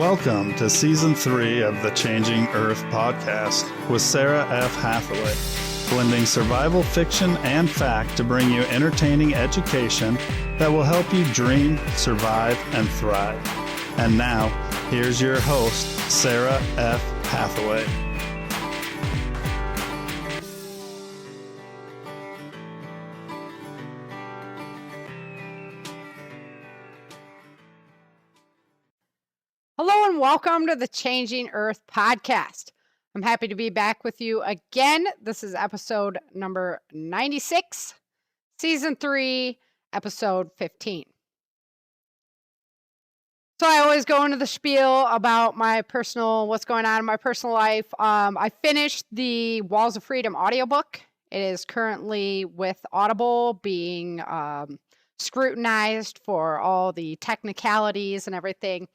Welcome to Season 3 of the Changing Earth podcast with Sarah F. Hathaway, blending survival fiction and fact to bring you entertaining education that will help you dream, survive, and thrive. And now, here's your host, Sarah F. Hathaway. Hello and welcome to the Changing Earth podcast. I'm happy to be back with you again. This is episode number 96, season 3, episode 15. So I always go into the spiel about what's going on in my personal life. I finished the Walls of Freedom audiobook. It is currently with Audible being scrutinized for all the technicalities and everything.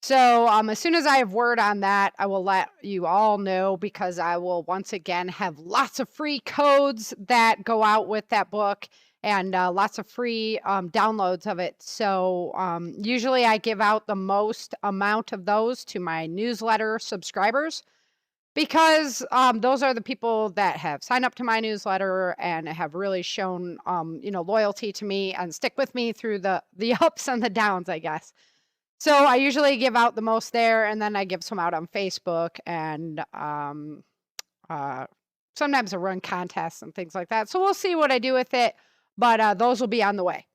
So as soon as I have word on that, I will let you all know, because I will once again have lots of free codes that go out with that book and lots of free downloads of it. So usually I give out the most amount of those to my newsletter subscribers, because those are the people that have signed up to my newsletter and have really shown loyalty to me and stick with me through the ups and the downs, I guess. So I usually give out the most there, and then I give some out on Facebook, and sometimes I run contests and things like that. So we'll see what I do with it, but those will be on the way.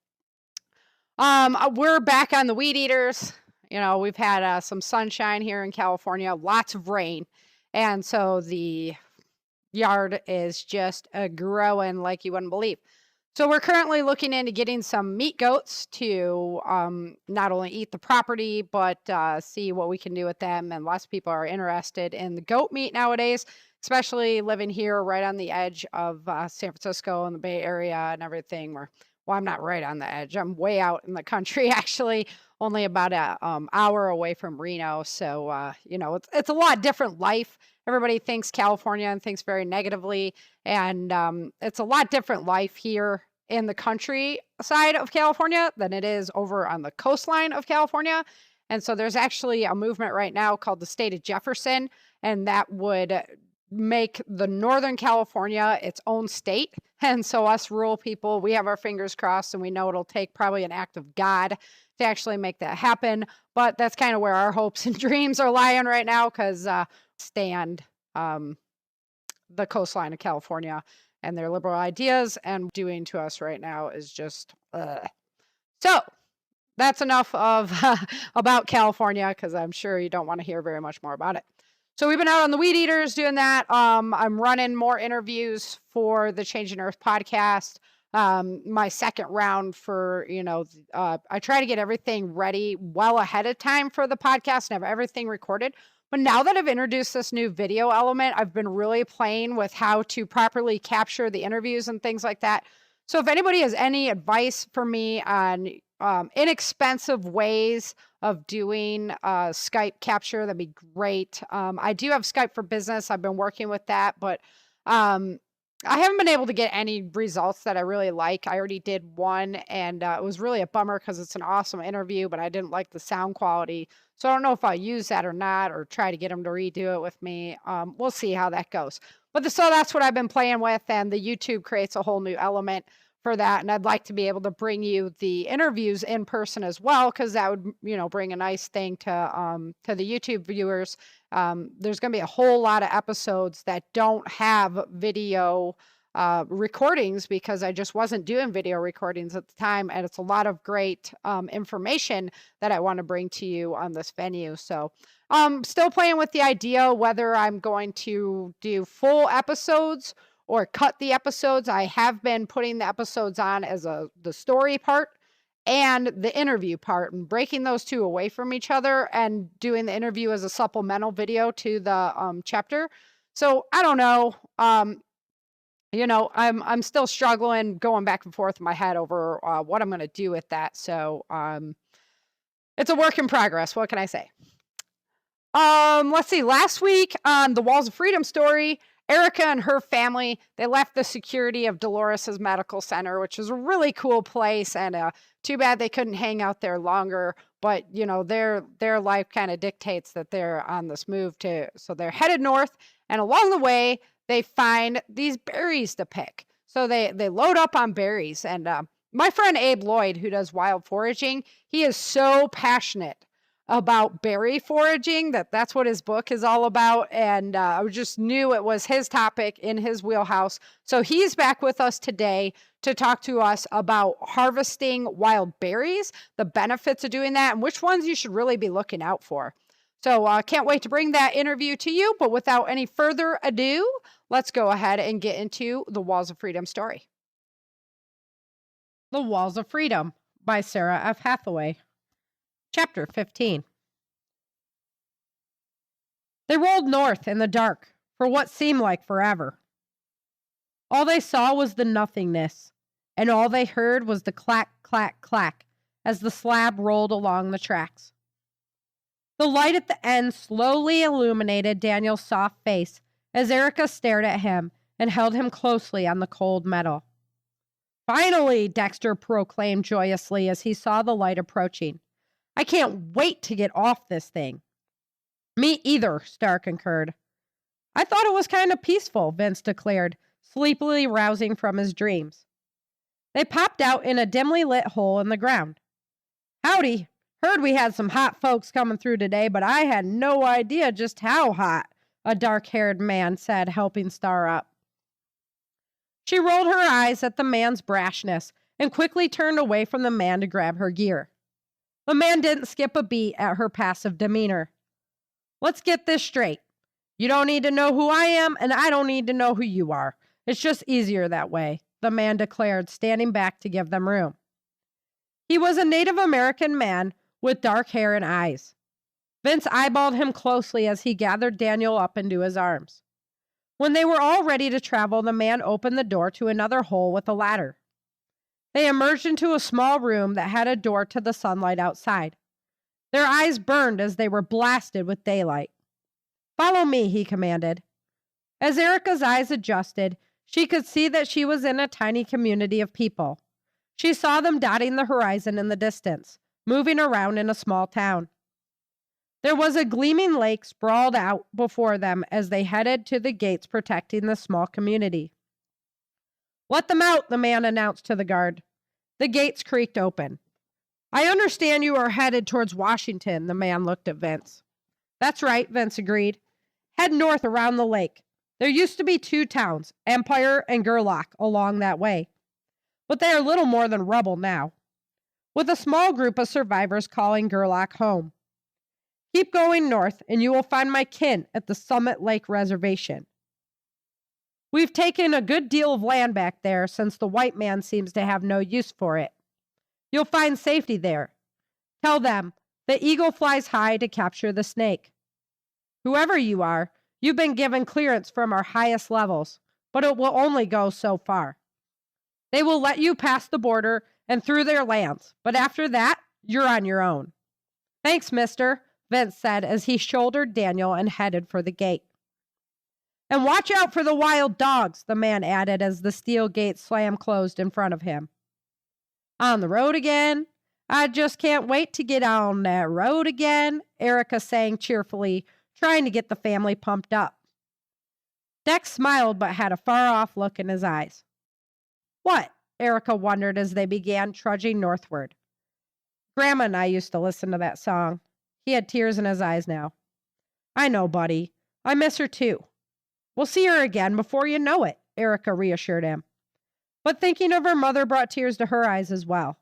We're back on the weed eaters. We've had some sunshine here in California, lots of rain, and so the yard is just growing like you wouldn't believe. So we're currently looking into getting some meat goats to not only eat the property, but see what we can do with them. And lots of people are interested in the goat meat nowadays, especially living here right on the edge of San Francisco and the Bay Area and everything. Well, I'm not right on the edge. I'm way out in the country, actually, only about an hour away from Reno. So, it's a lot different life. Everybody thinks California and thinks very negatively. And it's a lot different life here in the country side of California than it is over on the coastline of California. And so there's actually a movement right now called the State of Jefferson, and that would make the Northern California its own state. And so us rural people, we have our fingers crossed, and we know it'll take probably an act of God to actually make that happen. But that's kind of where our hopes and dreams are lying right now, because stand the coastline of California and their liberal ideas and doing to us right now is just So that's enough of about California, because I'm sure you don't want to hear very much more about it. So we've been out on the weed eaters doing that. I'm running more interviews for the Changing Earth podcast. My second round for, I try to get everything ready well ahead of time for the podcast and have everything recorded. But now that I've introduced this new video element, I've been really playing with how to properly capture the interviews and things like that. So if anybody has any advice for me on inexpensive ways of doing Skype capture, that'd be great. I do have Skype for Business. I've been working with that, but I haven't been able to get any results that I really like. I already did one, and it was really a bummer because it's an awesome interview, but I didn't like the sound quality. So I don't know if I'll use that or not, or try to get them to redo it with me. We'll see how that goes. But so that's what I've been playing with, and the YouTube creates a whole new element for that. And I'd like to be able to bring you the interviews in person as well, because that would, bring a nice thing to the YouTube viewers. There's going to be a whole lot of episodes that don't have video recordings, because I just wasn't doing video recordings at the time. And it's a lot of great information that I want to bring to you on this venue. So still playing with the idea whether I'm going to do full episodes or cut the episodes. I have been putting the episodes on as the story part and the interview part, and breaking those two away from each other and doing the interview as a supplemental video to the chapter. So I don't know. I'm still struggling, going back and forth in my head over what I'm going to do with that. So it's a work in progress. What can I say? Let's see. Last week on the Walls of Freedom story, Erica and her family, they left the security of Dolores's medical center, which is a really cool place, and too bad they couldn't hang out there longer. But their life kind of dictates that they're on this move to. So they're headed north, and along the way they find these berries to pick. So they load up on berries, and my friend Abe Lloyd, who does wild foraging, he is so passionate about berry foraging that's what his book is all about, and I just knew it was his topic in his wheelhouse. So he's back with us today to talk to us about harvesting wild berries, the benefits of doing that, and which ones you should really be looking out for. So I can't wait to bring that interview to you, but without any further ado, let's go ahead and get into the Walls of Freedom story. The Walls of Freedom by Sarah F. Hathaway. Chapter 15. They rolled north in the dark for what seemed like forever. All they saw was the nothingness, and all they heard was the clack, clack, clack as the slab rolled along the tracks. The light at the end slowly illuminated Daniel's soft face as Erica stared at him and held him closely on the cold metal. "Finally," Dexter proclaimed joyously as he saw the light approaching. "I can't wait to get off this thing." "Me either," Star concurred. "I thought it was kind of peaceful," Vince declared, sleepily rousing from his dreams. They popped out in a dimly lit hole in the ground. "Howdy. Heard we had some hot folks coming through today, but I had no idea just how hot," a dark-haired man said, helping Star up. She rolled her eyes at the man's brashness and quickly turned away from the man to grab her gear. The man didn't skip a beat at her passive demeanor. "Let's get this straight. You don't need to know who I am, and I don't need to know who you are. It's just easier that way," the man declared, standing back to give them room. He was a Native American man with dark hair and eyes. Vince eyeballed him closely as he gathered Daniel up into his arms. When they were all ready to travel, the man opened the door to another hole with a ladder. They emerged into a small room that had a door to the sunlight outside. Their eyes burned as they were blasted with daylight. "Follow me," he commanded. As Erica's eyes adjusted, she could see that she was in a tiny community of people. She saw them dotting the horizon in the distance, moving around in a small town. There was a gleaming lake sprawled out before them as they headed to the gates protecting the small community. "Let them out," the man announced to the guard. The gates creaked open. "I understand you are headed towards Washington," the man looked at Vince. "That's right," Vince agreed. "Head north around the lake. There used to be 2 towns, Empire and Gerlach, along that way. But they are little more than rubble now, with a small group of survivors calling Gerlach home. Keep going north, and you will find my kin at the Summit Lake Reservation. We've taken a good deal of land back there since the white man seems to have no use for it. You'll find safety there. Tell them, the eagle flies high to capture the snake. Whoever you are, you've been given clearance from our highest levels, but it will only go so far. They will let you pass the border and through their lands, but after that, you're on your own." "Thanks, mister," Vince said as he shouldered Daniel and headed for the gate. "And watch out for the wild dogs," the man added as the steel gate slammed closed in front of him. "On the road again? I just can't wait to get on that road again," Erica sang cheerfully, trying to get the family pumped up. Dex smiled but had a far-off look in his eyes. "What?" Erica wondered as they began trudging northward. "Grandma and I used to listen to that song." He had tears in his eyes now. "I know, buddy. I miss her too. We'll see her again before you know it," Erica reassured him. But thinking of her mother brought tears to her eyes as well.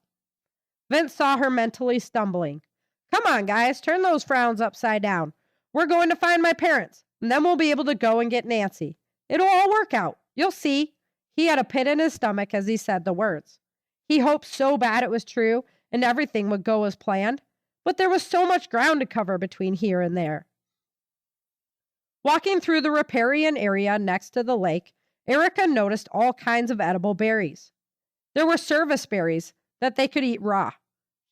Vince saw her mentally stumbling. "Come on, guys, turn those frowns upside down. We're going to find my parents, and then we'll be able to go and get Nancy. It'll all work out. You'll see." He had a pit in his stomach as he said the words. He hoped so bad it was true and everything would go as planned, but there was so much ground to cover between here and there. Walking through the riparian area next to the lake, Erica noticed all kinds of edible berries. There were service berries that they could eat raw.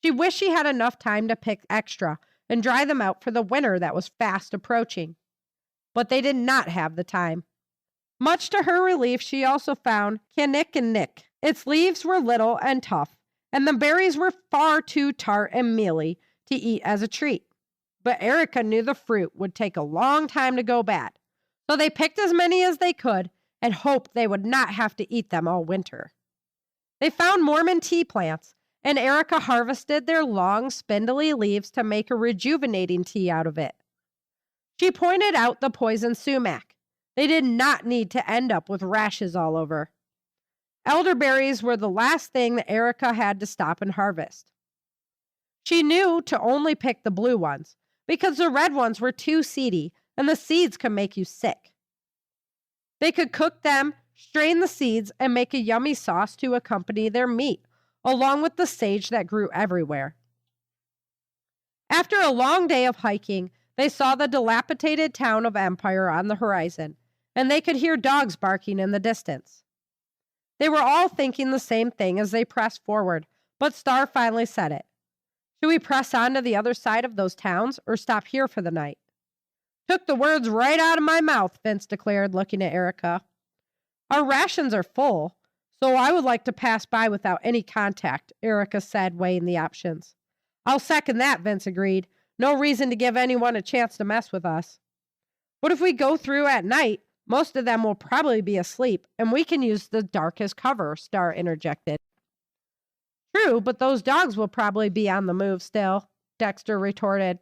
She wished she had enough time to pick extra and dry them out for the winter that was fast approaching. But they did not have the time. Much to her relief, she also found Kinnikinnick. Its leaves were little and tough, and the berries were far too tart and mealy to eat as a treat. But Erica knew the fruit would take a long time to go bad, so they picked as many as they could and hoped they would not have to eat them all winter. They found Mormon tea plants, and Erica harvested their long, spindly leaves to make a rejuvenating tea out of it. She pointed out the poison sumac. They did not need to end up with rashes all over. Elderberries were the last thing that Erica had to stop and harvest. She knew to only pick the blue ones, because the red ones were too seedy and the seeds could make you sick. They could cook them, strain the seeds, and make a yummy sauce to accompany their meat, along with the sage that grew everywhere. After a long day of hiking, they saw the dilapidated town of Empire on the horizon, and they could hear dogs barking in the distance. They were all thinking the same thing as they pressed forward, but Star finally said it. Should we press on to the other side of those towns or stop here for the night? Took the words right out of my mouth, Vince declared, looking at Erica. Our rations are full, so I would like to pass by without any contact, Erica said, weighing the options. I'll second that, Vince agreed. No reason to give anyone a chance to mess with us. But if we go through at night, most of them will probably be asleep, and we can use the darkest cover, Star interjected. True, but those dogs will probably be on the move still, Dexter retorted.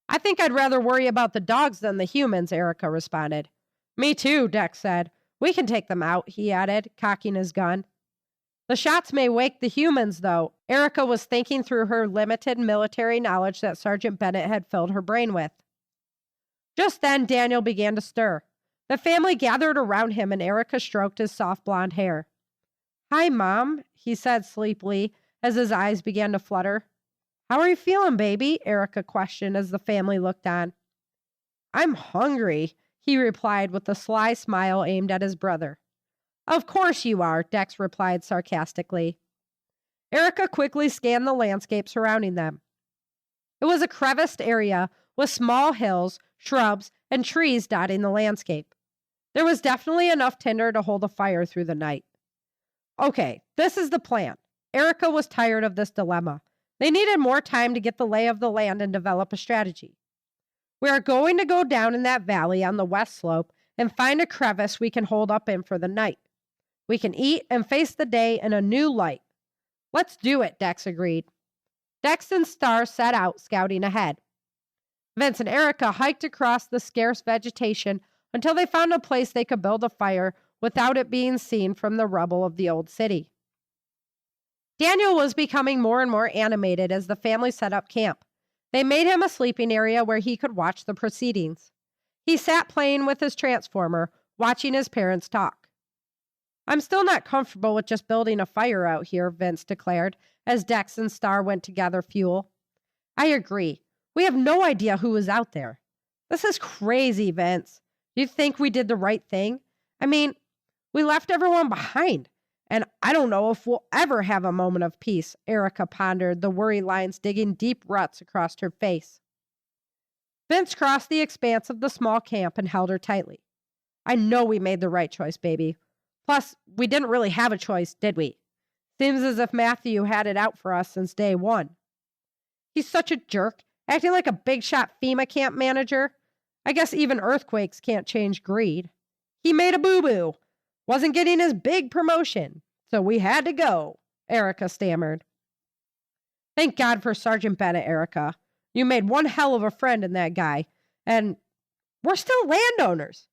I think I'd rather worry about the dogs than the humans, Erica responded. Me too, Dex said. We can take them out, he added, cocking his gun. The shots may wake the humans, though. Erica was thinking through her limited military knowledge that Sergeant Bennett had filled her brain with. Just then, Daniel began to stir. The family gathered around him, and Erica stroked his soft blonde hair. Hi, Mom, he said sleepily as his eyes began to flutter. How are you feeling, baby? Erica questioned as the family looked on. I'm hungry, he replied with a sly smile aimed at his brother. Of course you are, Dex replied sarcastically. Erica quickly scanned the landscape surrounding them. It was a creviced area with small hills, shrubs, and trees dotting the landscape. There was definitely enough tinder to hold a fire through the night. Okay, this is the plan. Erica was tired of this dilemma. They needed more time to get the lay of the land and develop a strategy. We are going to go down in that valley on the west slope and find a crevice we can hold up in for the night. We can eat and face the day in a new light. Let's do it, Dex agreed. Dex and Star set out, scouting ahead. Vince and Erica hiked across the scarce vegetation until they found a place they could build a fire without it being seen from the rubble of the old city. Daniel was becoming more and more animated as the family set up camp. They made him a sleeping area where he could watch the proceedings. He sat playing with his transformer, watching his parents talk. I'm still not comfortable with just building a fire out here, Vince declared, as Dex and Star went to gather fuel. I agree. We have no idea who is out there. This is crazy, Vince. Do you think we did the right thing? I mean, we left everyone behind, and I don't know if we'll ever have a moment of peace, Erica pondered, the worry lines digging deep ruts across her face. Vince crossed the expanse of the small camp and held her tightly. I know we made the right choice, baby. Plus, we didn't really have a choice, did we? Seems as if Matthew had it out for us since day one. He's such a jerk, acting like a big-shot FEMA camp manager. I guess even earthquakes can't change greed. He made a boo-boo. Wasn't getting his big promotion, so we had to go, Erica stammered. Thank God for Sergeant Bennett, Erica. You made one hell of a friend in that guy, and we're still landowners.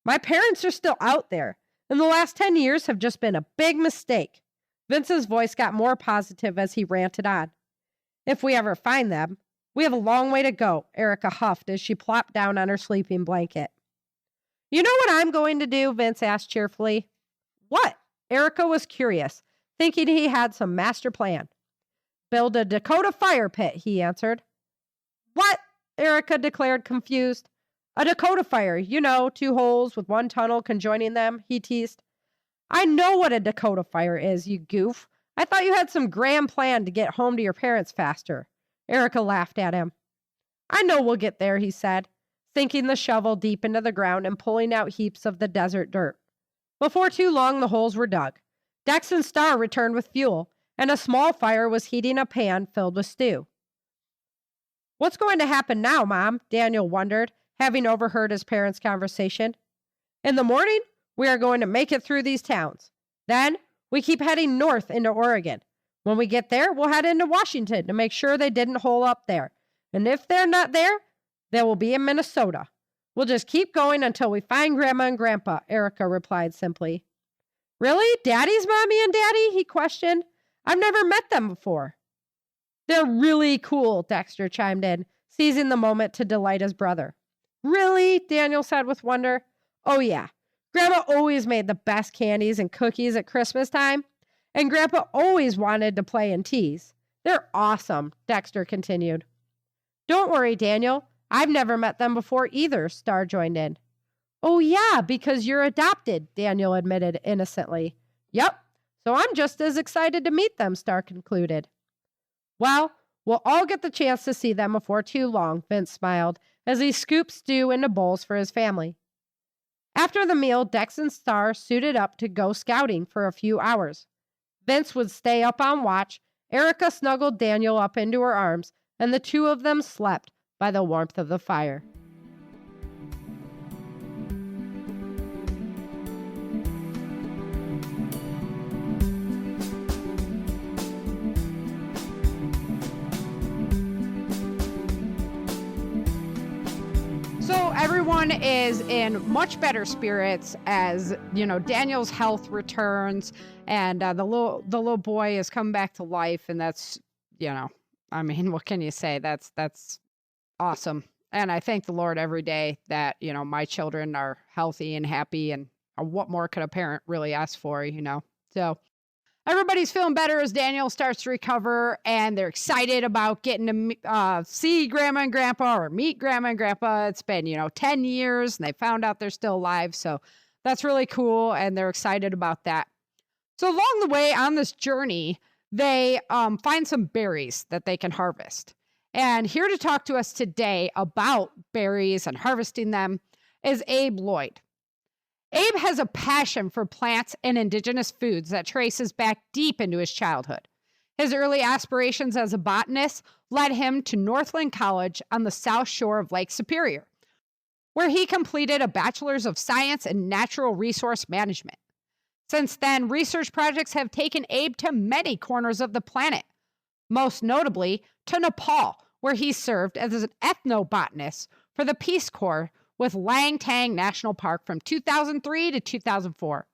My parents are still out there, and the last 10 years have just been a big mistake. Vince's voice got more positive as he ranted on. If we ever find them, we have a long way to go, Erica huffed as she plopped down on her sleeping blanket. You know what I'm going to do? Vince asked cheerfully. What? Erica was curious, thinking he had some master plan. Build a Dakota fire pit, he answered. What? Erica declared, confused. A Dakota fire, 2 holes with 1 tunnel conjoining them, he teased. I know what a Dakota fire is, you goof. I thought you had some grand plan to get home to your parents faster. Erica laughed at him. I know we'll get there, he said. sinking the shovel deep into the ground and pulling out heaps of the desert dirt. Before too long, the holes were dug. Dex and Star returned with fuel, and a small fire was heating a pan filled with stew. "What's going to happen now, Mom?" Daniel wondered, having overheard his parents' conversation. "In the morning, we are going to make it through these towns. Then, we keep heading north into Oregon. When we get there, we'll head into Washington to make sure they didn't hole up there. And if they're not there, they will be in Minnesota. We'll just keep going until we find Grandma and Grandpa," Erica replied simply. "Really? Daddy's Mommy and Daddy?" he questioned. "I've never met them before." "They're really cool," Dexter chimed in, seizing the moment to delight his brother. "Really?" Daniel said with wonder. "Oh yeah. Grandma always made the best candies and cookies at Christmas time, and Grandpa always wanted to play and tease. They're awesome," Dexter continued. "Don't worry, Daniel. I've never met them before either," Star joined in. "Oh yeah, because you're adopted," Daniel admitted innocently. "Yep, so I'm just as excited to meet them," Star concluded. "Well, we'll all get the chance to see them before too long," Vince smiled as he scooped stew into bowls for his family. After the meal, Dex and Star suited up to go scouting for a few hours. Vince would stay up on watch, Erica snuggled Daniel up into her arms, and the two of them slept by the warmth of the fire. So everyone is in much better spirits as, Daniel's health returns and the little boy is come back to life. And that's, what can you say? That's awesome. And I thank the Lord every day that, my children are healthy and happy, and what more could a parent really ask for, So everybody's feeling better as Daniel starts to recover, and they're excited about getting to see Grandma and Grandpa or meet Grandma and Grandpa. It's been, 10 years, and they found out they're still alive. So that's really cool, and they're excited about that. So along the way on this journey, they find some berries that they can harvest. And here to talk to us today about berries and harvesting them is Abe Lloyd. Abe has a passion for plants and indigenous foods that traces back deep into his childhood. His early aspirations as a botanist led him to Northland College on the south shore of Lake Superior, where he completed a Bachelor's of Science in Natural Resource Management. Since then, research projects have taken Abe to many corners of the planet, most notably to Nepal, where he served as an ethnobotanist for the Peace Corps with Langtang National Park from 2003 to 2004,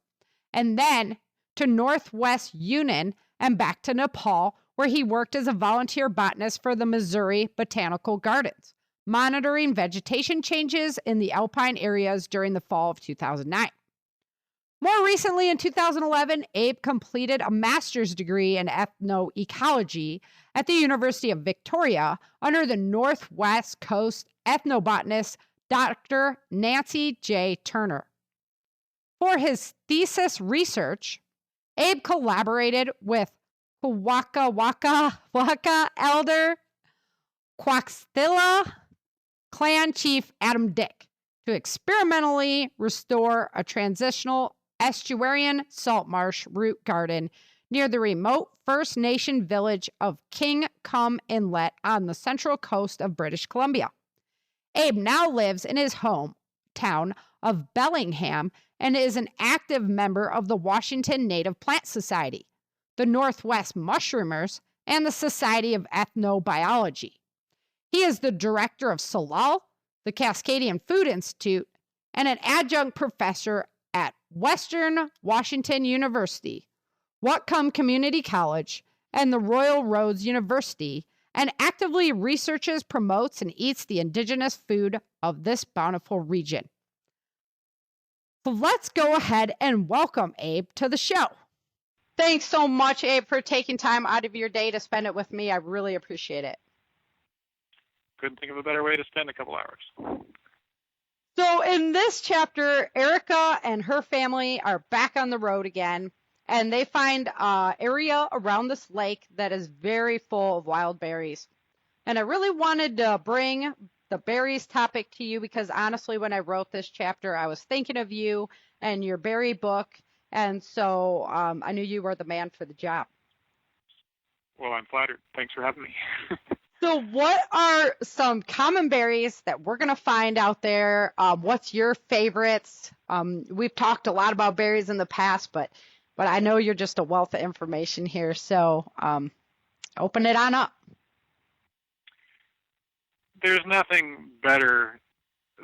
and then to Northwest Yunnan and back to Nepal, where he worked as a volunteer botanist for the Missouri Botanical Gardens, monitoring vegetation changes in the alpine areas during the fall of 2009. More recently, in 2011, Abe completed a master's degree in ethnoecology at the University of Victoria under the Northwest Coast ethnobotanist Dr. Nancy J. Turner. For his thesis research, Abe collaborated with Waka elder Quaxtila clan chief Adam Dick to experimentally restore a transitional estuarian salt marsh root garden near the remote First Nation village of King Cum Inlet on the central coast of British Columbia. Abe now lives in his hometown of Bellingham and is an active member of the Washington Native Plant Society, the Northwest Mushroomers, and the Society of Ethnobiology. He is the director of Salal, the Cascadian Food Institute, and an adjunct professor at Western Washington University, Whatcom Community College, and the Royal Roads University, and actively researches, promotes, and eats the indigenous food of this bountiful region. So let's go ahead and welcome Abe to the show. Thanks so much, Abe, for taking time out of your day to spend it with me. I really appreciate it. Couldn't think of a better way to spend a couple hours. So in this chapter, Erica and her family are back on the road again, and they find an area around this lake that is very full of wild berries. And I really wanted to bring the berries topic to you because honestly, when I wrote this chapter, I was thinking of you and your berry book. And so I knew you were the man for the job. Well, I'm flattered. Thanks for having me. So what are some common berries that we're going to find out there? What's your favorites? We've talked a lot about berries in the past, but I know you're just a wealth of information here. So open it on up. There's nothing better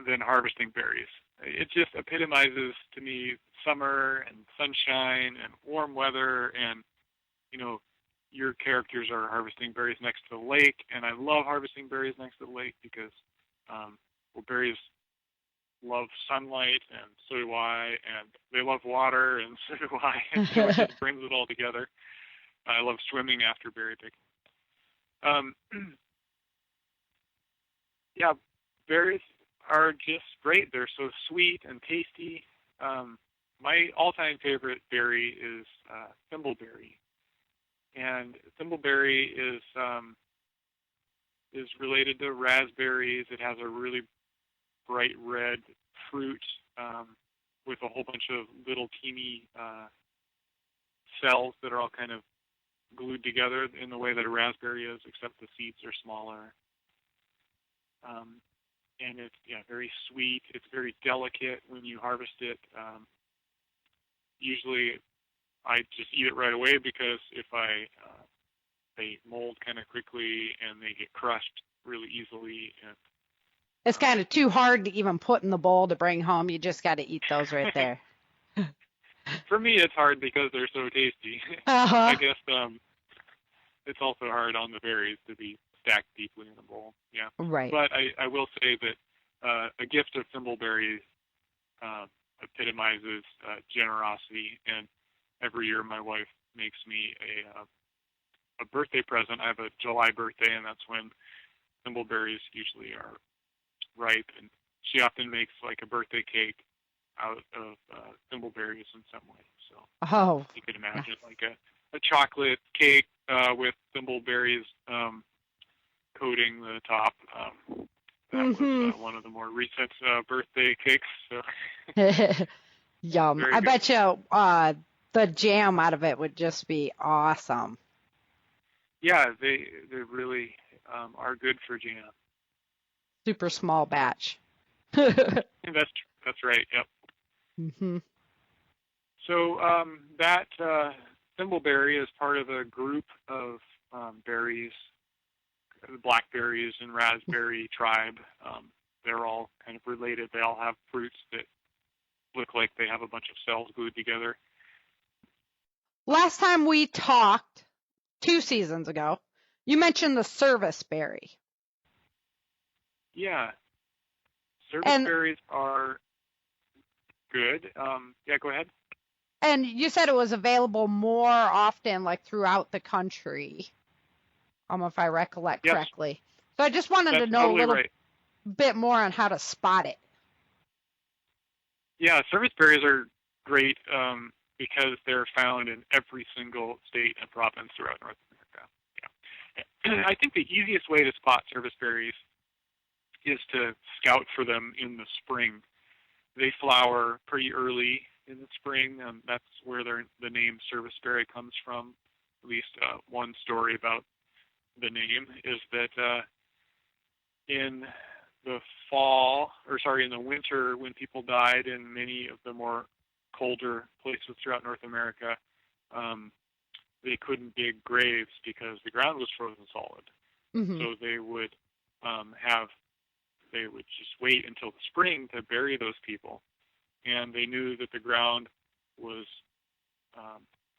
than harvesting berries. It just epitomizes to me summer and sunshine and warm weather, and your characters are harvesting berries next to the lake, and I love harvesting berries next to the lake because berries love sunlight, and so do I, and they love water, and so do I, and so it just brings it all together. I love swimming after berry picking. Yeah, berries are just great. They're so sweet and tasty. My all-time favorite berry is thimbleberry, and thimbleberry is related to raspberries. It has a really bright red fruit with a whole bunch of little teeny cells that are all kind of glued together in the way that a raspberry is, except the seeds are smaller. And it's very sweet. It's very delicate when you harvest it. Usually, I just eat it right away because if they mold kind of quickly and they get crushed really easily. And it's kind of too hard to even put in the bowl to bring home. You just got to eat those right there. For me, it's hard because they're so tasty. Uh-huh. I guess it's also hard on the berries to be stacked deeply in a bowl. Yeah. Right. But I will say that a gift of thimbleberries epitomizes generosity, and every year my wife makes me a birthday present. I have a July birthday, and that's when thimbleberries usually are ripe, and she often makes like a birthday cake out of thimbleberries in some way. So you could imagine like a chocolate cake with thimbleberries coating the top. That was one of the more recent birthday cakes. So. Yum. Very I good. bet you the jam out of it would just be awesome. Yeah, they really are good for jam. Super small batch. That's right. Yep. Mm-hmm. So that thimbleberry is part of a group of berries, the blackberries and raspberry tribe. They're all kind of related. They all have fruits that look like they have a bunch of cells glued together. Last time we talked, 2 seasons ago, you mentioned the service berry. Yeah. Service berries are good. Yeah, go ahead. And you said it was available more often, like throughout the country, if I recollect correctly. So I just wanted to know totally a little right. bit more on how to spot it. Yeah, service berries are great because they're found in every single state and province throughout North America. Yeah. I think the easiest way to spot service berries is to scout for them in the spring. They flower pretty early in the spring, and that's where the name serviceberry comes from. At least one story about the name is that in the in the winter, when people died in many of the more colder places throughout North America, they couldn't dig graves because the ground was frozen solid. Mm-hmm. So they would just wait until the spring to bury those people. And they knew that the ground was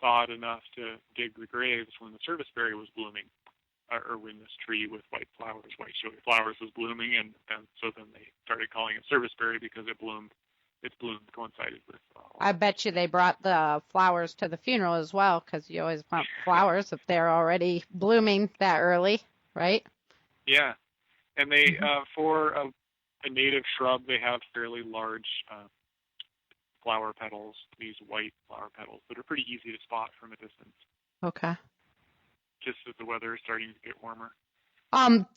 thawed enough to dig the graves when the serviceberry was blooming, or when this tree with white showy flowers was blooming, and so then they started calling it serviceberry because its bloom coincided with. I bet you they brought the flowers to the funeral as well, because you always want flowers if they're already blooming that early, right? Yeah, and they for a native shrub, they have fairly large flower petals, these white flower petals that are pretty easy to spot from a distance. Okay. Just as the weather is starting to get warmer.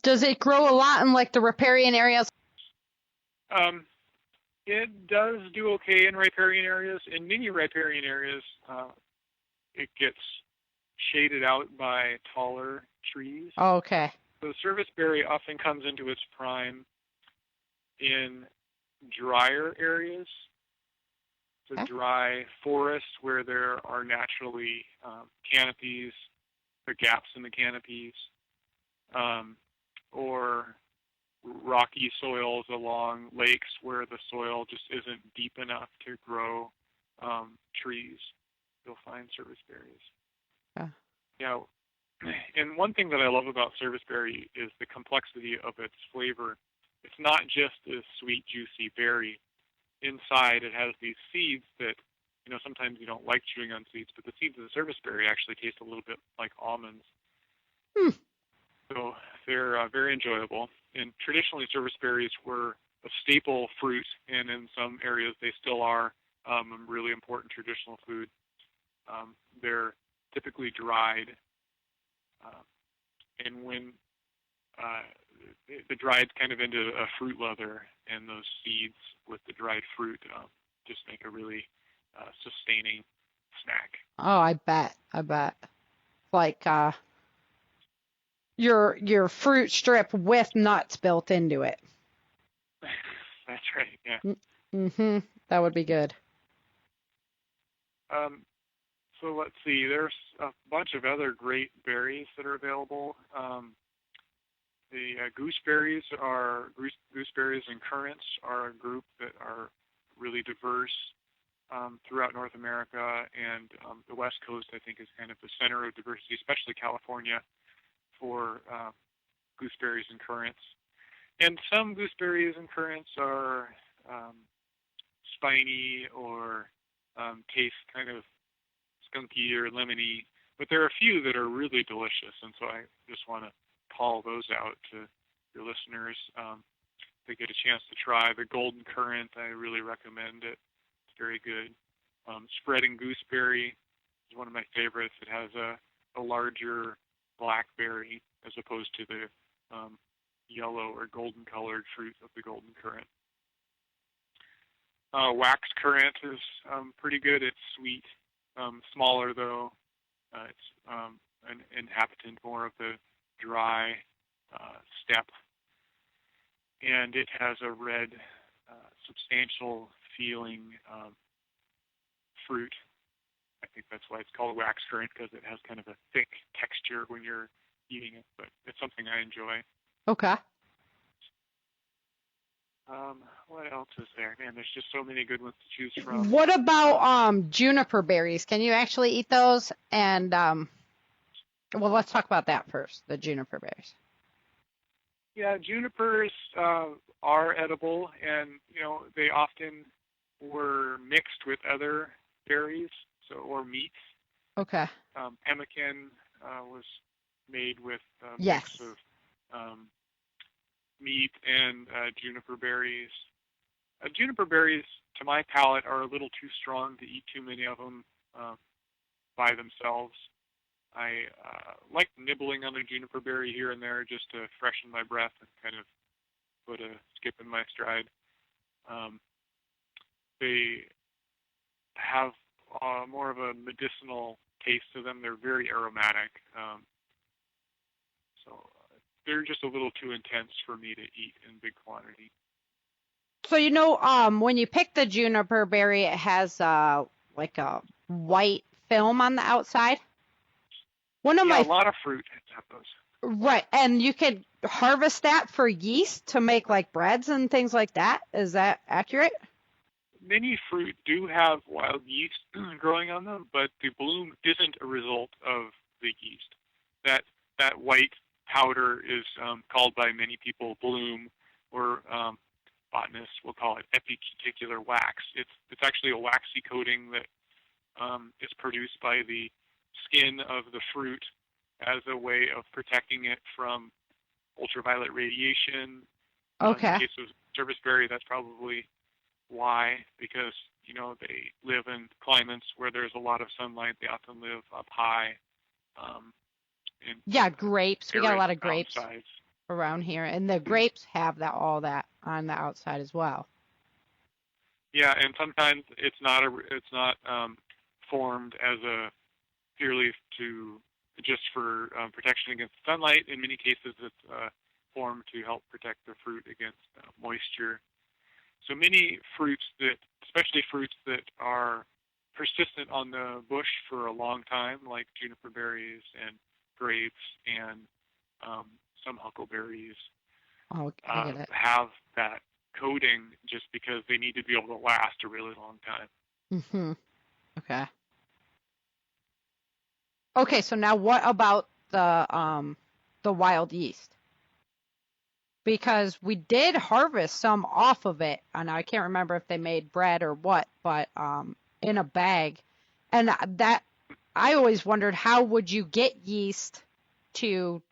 Does it grow a lot in like the riparian areas? It does do okay in riparian areas. In many riparian areas, it gets shaded out by taller trees. Oh, okay. So serviceberry often comes into its prime in drier areas, so Okay. dry forests where there are naturally canopies, the gaps in the canopies, or rocky soils along lakes where the soil just isn't deep enough to grow trees. You'll find serviceberries. Yeah. Yeah, and one thing that I love about serviceberry is the complexity of its flavor. It's not just a sweet, juicy berry. Inside, it has these seeds that, sometimes you don't like chewing on seeds, but the seeds of the serviceberry actually taste a little bit like almonds. So they're very enjoyable. And traditionally, serviceberries were a staple fruit, and in some areas they still are a really important traditional food. They're typically dried, and when the dried kind of into a fruit leather, and those seeds with the dried fruit just make a really sustaining snack. Oh, I bet. Like your fruit strip with nuts built into it. That's right, yeah. Mm-hmm. That would be good. So let's see, there's a bunch of other great berries that are available. The gooseberries and currants are a group that are really diverse throughout North America, and the West Coast, I think, is kind of the center of diversity, especially California, for gooseberries and currants. And some gooseberries and currants are spiny or taste kind of skunky or lemony, but there are a few that are really delicious, and so I just want to call those out to your listeners. They get a chance to try the golden currant. I really recommend it. It's very good. Spreading gooseberry is one of my favorites. It has a larger black berry as opposed to the yellow or golden colored fruit of the golden currant. Wax currant is pretty good. It's sweet, smaller though. It's an inhabitant more of the dry steppe, and it has a red, substantial feeling fruit. I think that's why it's called wax currant, because it has kind of a thick texture when you're eating it, but it's something I enjoy. Okay. What else is there? Man, there's just so many good ones to choose from. What about juniper berries? Can you actually eat those? And well, let's talk about that first, the juniper berries. Yeah, junipers are edible, and they often were mixed with other berries, or meats. Okay. Pemmican was made with a Yes. mix of meat and juniper berries. Juniper berries, to my palate, are a little too strong to eat too many of them by themselves. I like nibbling on a juniper berry here and there just to freshen my breath and kind of put a skip in my stride. They have more of a medicinal taste to them. They're very aromatic. So they're just a little too intense for me to eat in big quantity. So when you pick the juniper berry, it has like a white film on the outside. A lot of fruit have those. Right, and you could harvest that for yeast to make like breads and things like that. Is that accurate? Many fruit do have wild yeast growing on them, but the bloom isn't a result of the yeast. That white powder is called by many people bloom, or botanists will call it epicuticular wax. It's actually a waxy coating that is produced by the skin of the fruit as a way of protecting it from ultraviolet radiation. Okay. In the case of serviceberry, that's probably why, because they live in climates where there's a lot of sunlight. They often live up high. Yeah, grapes. We got a lot of grapes. Sides. around here, and the grapes have all that on the outside as well. Yeah, and sometimes it's not formed as a purely just for protection against sunlight. In many cases, it's formed to help protect the fruit against moisture. So many fruits especially fruits that are persistent on the bush for a long time, like juniper berries and grapes and some huckleberries, Oh, I get it. have that coating just because they need to be able to last a really long time. Mm-hmm. Okay. Okay, so now what about the wild yeast? Because we did harvest some off of it, and I can't remember if they made bread or what, but in a bag. And that I always wondered, how would you get yeast to,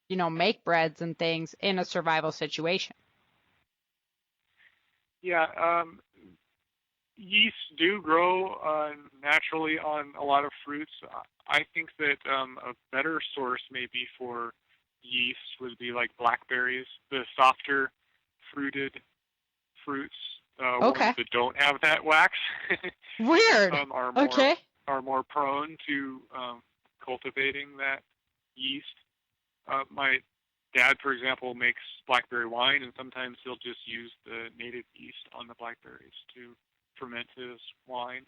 make breads and things in a survival situation? Yeah, yeasts do grow naturally on a lot of fruits. I think that a better source maybe for yeast would be like blackberries, the softer fruited fruits, Okay. ones that don't have that wax, Weird. Okay. are more prone to cultivating that yeast. My dad, for example, makes blackberry wine, and sometimes he'll just use the native yeast on the blackberries to ferment his wine.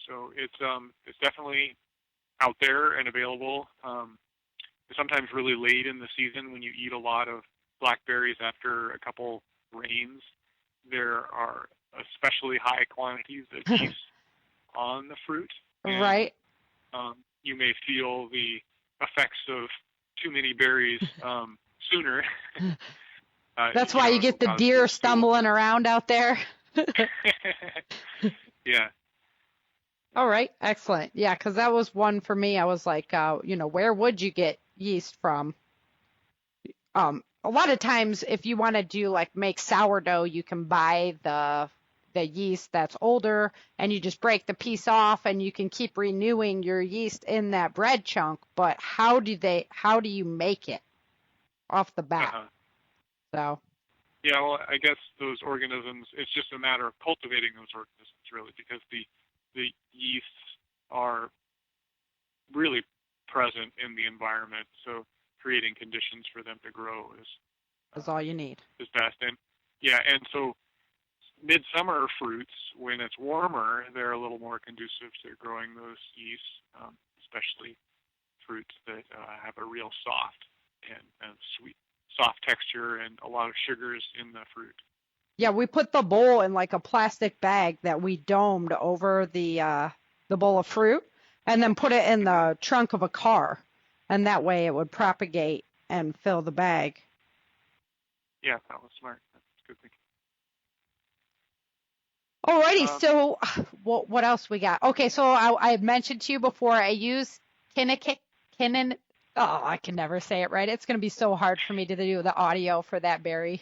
So it's definitely out there and available. Sometimes really late in the season when you eat a lot of blackberries after a couple rains, there are especially high quantities of yeast on the fruit. And, Right. You may feel the effects of too many berries sooner. That's why you get the deer stumbling around out there. Yeah. All right, excellent. Yeah, because that was one for me. I was like, where would you get yeast from? A lot of times, if you want to do like make sourdough, you can buy the yeast that's older, and you just break the piece off, and you can keep renewing your yeast in that bread chunk. But how do you make it off the bat? So. Yeah, well, I guess those organisms, it's just a matter of cultivating those organisms, really, because the yeasts are really present in the environment, so creating conditions for them to grow is all you need. Is best. And yeah, and so midsummer fruits, when it's warmer, they're a little more conducive to growing those yeasts, especially fruits that have a real soft and sweet, soft texture and a lot of sugars in the fruit. Yeah, we put the bowl in like a plastic bag that we domed over the bowl of fruit, and then put it in the trunk of a car, and that way it would propagate and fill the bag. Yeah, that was smart. That's good thinking. Alrighty, so what else we got? Okay, so I mentioned to you before, I use Kinnikinnick. Oh, I can never say it right. It's going to be so hard for me to do the audio for that berry.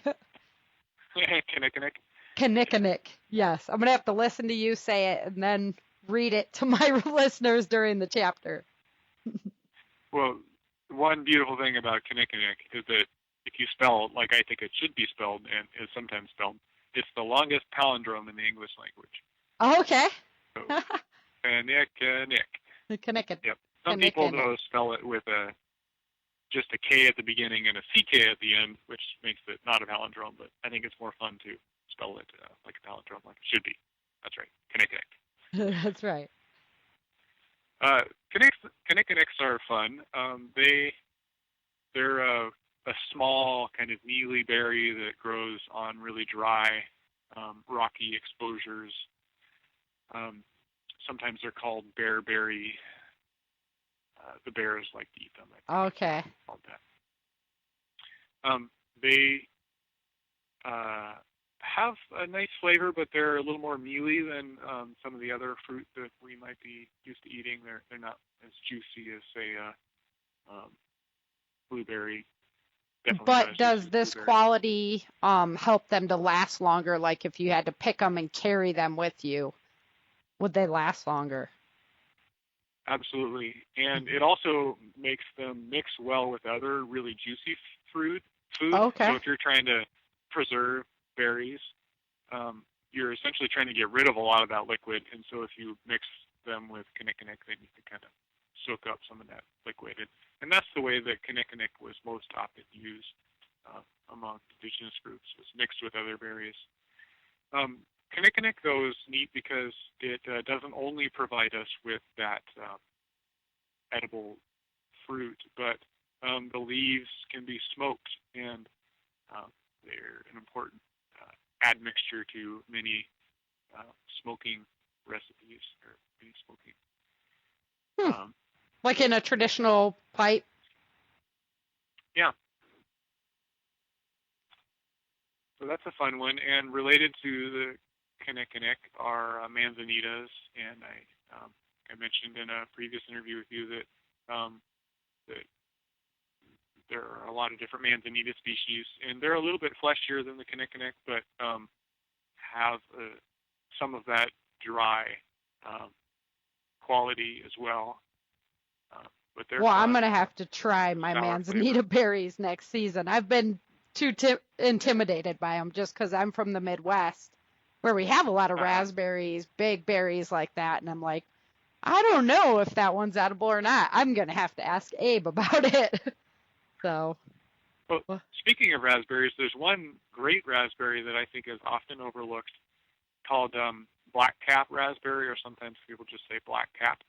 Kinnikinnick. Yes, I'm going to have to listen to you say it and then read it to my listeners during the chapter. Well, one beautiful thing about Kinnikinnick is that if you spell it like I think it should be spelled and is sometimes spelled, it's the longest palindrome in the English language. Oh, okay. So, Kinnikinnick. Kinnikinnick. Yep. Some people though spell it with just a K at the beginning and a CK at the end, which makes it not a palindrome, but I think it's more fun to spell it like a palindrome, like it should be. That's right. Kinnikinnick. That's right. Kinnikinnicks are fun. They're a small kind of mealy berry that grows on really dry, rocky exposures. Sometimes they're called bearberry. The bears like to eat them. Okay. Called that. They have a nice flavor, but they're a little more mealy than some of the other fruit that we might be used to eating. They're not as juicy as, say, blueberry. But does this quality help them to last longer? Like if you had to pick them and carry them with you, would they last longer? Absolutely. And it also makes them mix well with other really juicy food. Okay. So if you're trying to preserve berries, you're essentially trying to get rid of a lot of that liquid. And so if you mix them with kinnikinnick, then you can kind of soak up some of that liquid. And that's the way that kinnikinnick was most often used among indigenous groups, was mixed with other berries. Kinnikinnick, though, is neat because it doesn't only provide us with that edible fruit, but the leaves can be smoked, and they're an important admixture to many smoking recipes or many smoking. Like in a traditional pipe? Yeah. So that's a fun one. And related to the kinnikinnick are manzanitas, and I mentioned in a previous interview with you that that there are a lot of different manzanita species, and they're a little bit fleshier than the kinnikinnick, but have some of that dry quality as well. But they're Well, fun. I'm going to have to try my Sour manzanita flavor. berries next season. I've been too intimidated by them just because I'm from the Midwest, where we have a lot of raspberries, big berries like that, and I'm like, I don't know if that one's edible or not. I'm going to have to ask Abe about it. So. Well, speaking of raspberries, there's one great raspberry that I think is often overlooked called black-cap raspberry, or sometimes people just say black-cap.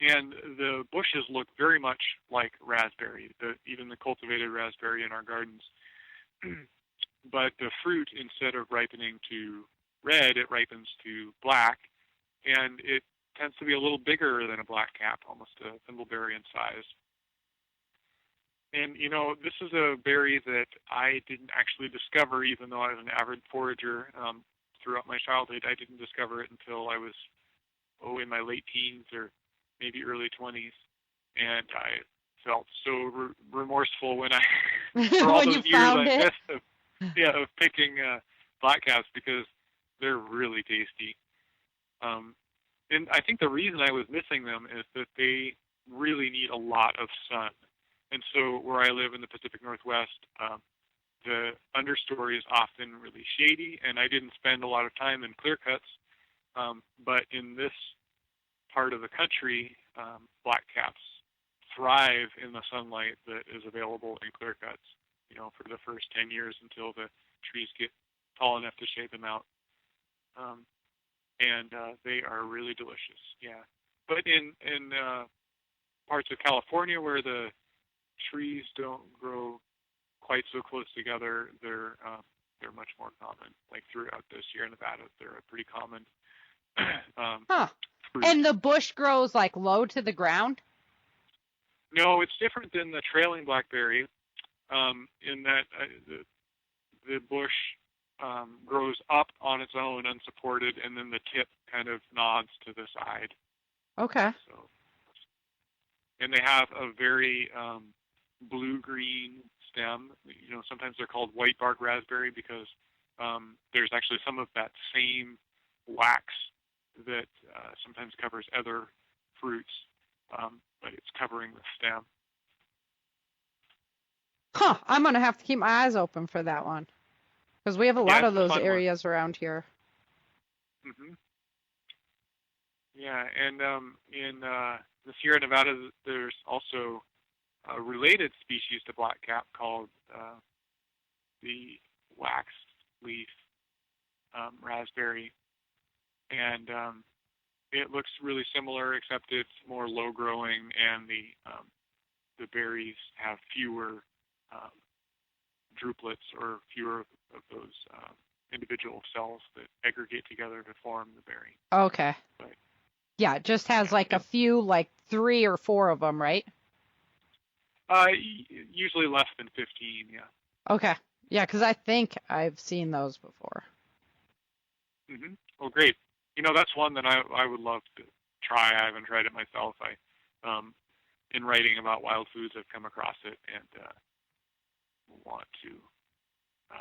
And the bushes look very much like raspberry, even the cultivated raspberry in our gardens. But the fruit, instead of ripening to red, it ripens to black, and it tends to be a little bigger than a black-cap, almost a thimbleberry in size. And, this is a berry that I didn't actually discover, even though I was an avid forager throughout my childhood. I didn't discover it until I was, in my late teens or maybe early 20s. And I felt so remorseful when for all when those you years found I it. missed of picking blackcaps, because they're really tasty. And I think the reason I was missing them is that they really need a lot of sun. And so where I live in the Pacific Northwest, the understory is often really shady, and I didn't spend a lot of time in clear cuts. But in this part of the country, blackcaps thrive in the sunlight that is available in clear cuts, for the first 10 years until the trees get tall enough to shade them out. And they are really delicious, yeah. But in parts of California where the trees don't grow quite so close together, they're much more common. Like throughout the Sierra Nevada, they're a pretty common fruit. And the bush grows like low to the ground? No, it's different than the trailing blackberry, in that the bush grows up on its own, unsupported, and then the tip kind of nods to the side. Okay. So, and they have a very blue-green stem. Sometimes they're called white bark raspberry because there's actually some of that same wax that sometimes covers other fruits, but it's covering the stem. Huh. I'm going to have to keep my eyes open for that one, because we have a lot of those areas around here. Mm-hmm. Yeah, and in the Sierra Nevada, there's also a related species to blackcap called the wax leaf raspberry, and it looks really similar, except it's more low growing, and the berries have fewer drupelets, or fewer of those individual cells that aggregate together to form the berry. Okay. But, yeah, it just has like a few, like 3 or 4 of them, right? Usually less than 15, yeah. Okay. Yeah, because I think I've seen those before. Mm-hmm. Well, great. That's one that I would love to try. I haven't tried it myself. In writing about wild foods, I've come across it and want to.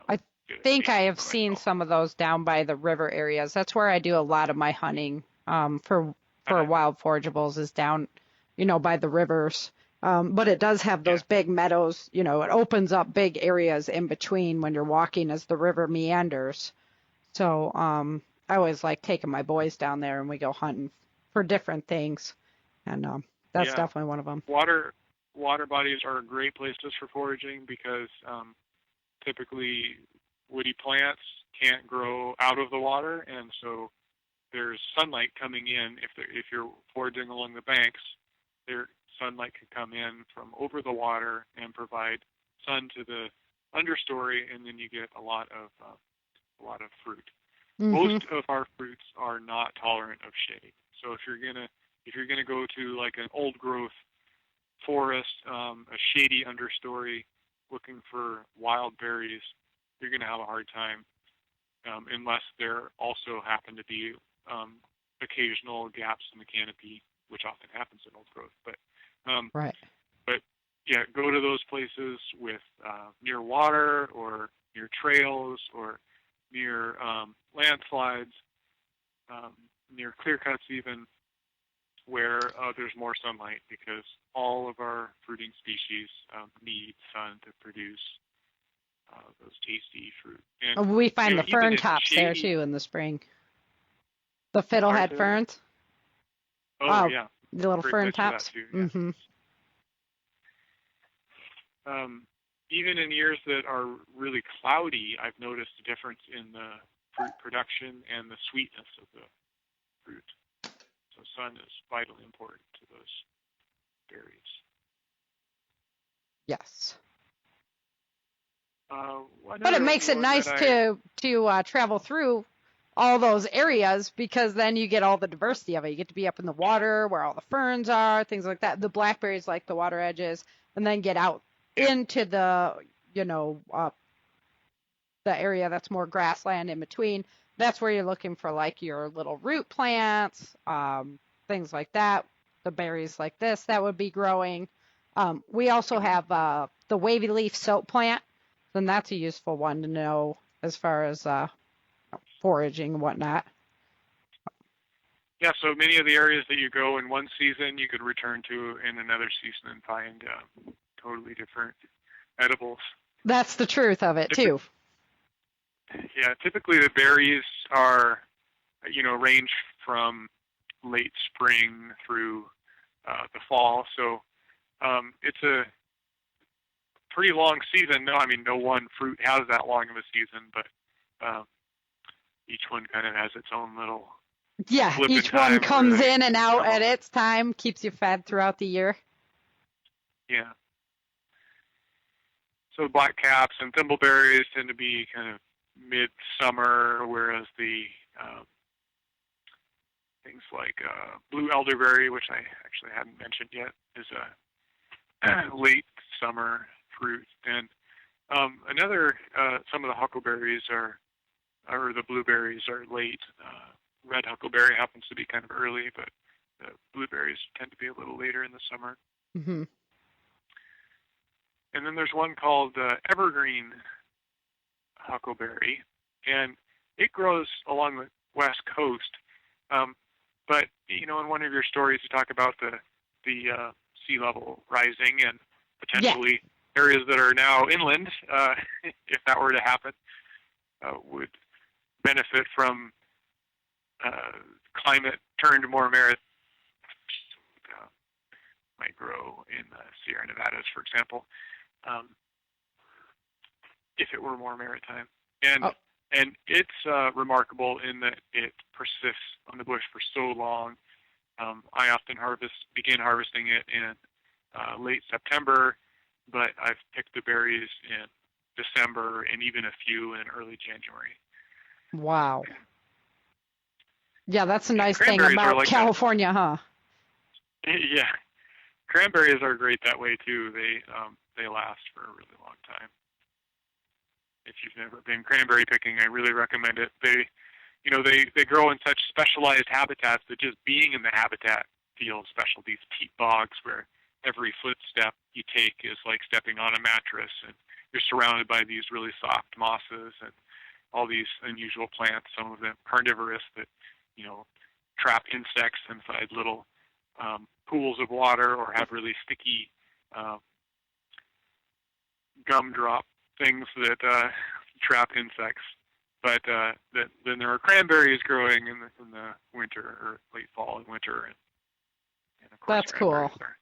I think I have seen some of those down by the river areas. That's where I do a lot of my hunting for for wild forageables is down, by the rivers. But it does have those big meadows. It opens up big areas in between when you're walking as the river meanders. So I always like taking my boys down there and we go hunting for different things. And that's definitely one of them. Water bodies are great places for foraging because typically woody plants can't grow out of the water, and so there's sunlight coming in. If you're foraging along the banks, sunlight can come in from over the water and provide sun to the understory, and then you get a lot of fruit. Mm-hmm. Most of our fruits are not tolerant of shade. So if you're gonna go to like an old growth forest, a shady understory, looking for wild berries, you're gonna have a hard time unless there also happen to be occasional gaps in the canopy, which often happens in old growth. But right. But yeah, go to those places with near water or near trails or near landslides, near clear cuts even, where there's more sunlight, because all of our fruiting species need sun to produce those tasty fruit. And we find the fern even tops there too in the spring. The fiddlehead ferns. Oh yeah, the little great fern place for that tops. too, yeah. Mm-hmm. Even in years that are really cloudy, I've noticed a difference in the fruit production and the sweetness of the fruit. So sun is vitally important to those berries. Yes. But But it makes it nice to travel through all those areas, because then you get all the diversity of it. You get to be up in the water where all the ferns are, things like that. The blackberries like the water edges, and then get out into the, the area that's more grassland in between. That's where you're looking for like your little root plants, things like that. The berries like this that would be growing. We also have the wavy leaf soap plant, and that's a useful one to know as far as foraging and whatnot. Yeah, so many of the areas that you go in one season, you could return to in another season and find totally different edibles. That's the truth of it, too. Yeah, typically the berries are, range from late spring through the fall. So it's a pretty long season. No one fruit has that long of a season, but each one kind of has its own little. Yeah, each one comes in and out at its time, keeps you fed throughout the year. Yeah. So blackcaps and thimbleberries tend to be kind of midsummer, whereas the things like blue elderberry, which I actually hadn't mentioned yet, is a late summer fruit. And some of the huckleberries or the blueberries are late. Red huckleberry happens to be kind of early, but the blueberries tend to be a little later in the summer. Mm-hmm. And then there's one called evergreen huckleberry, and it grows along the west coast. But in one of your stories, you talk about the sea level rising and potentially areas that are now inland, if that were to happen, would benefit from climate turned more maritime. Might grow in the Sierra Nevadas, for example, if it were more maritime. And it's remarkable in that it persists on the bush for so long. I often begin harvesting it in late September, but I've picked the berries in December and even a few in early January. Wow. Yeah, that's a nice thing about like California, huh? Yeah. Cranberries are great that way too. They last for a really long time. If you've never been cranberry picking, I really recommend it. They grow in such specialized habitats that just being in the habitat feels special. These peat bogs where every footstep you take is like stepping on a mattress, and you're surrounded by these really soft mosses and all these unusual plants, some of them carnivorous that, trap insects inside little pools of water, or have really sticky gumdrop things that trap insects. But then there are cranberries growing in the winter, or late fall and winter, and of course That's cool. cranberries are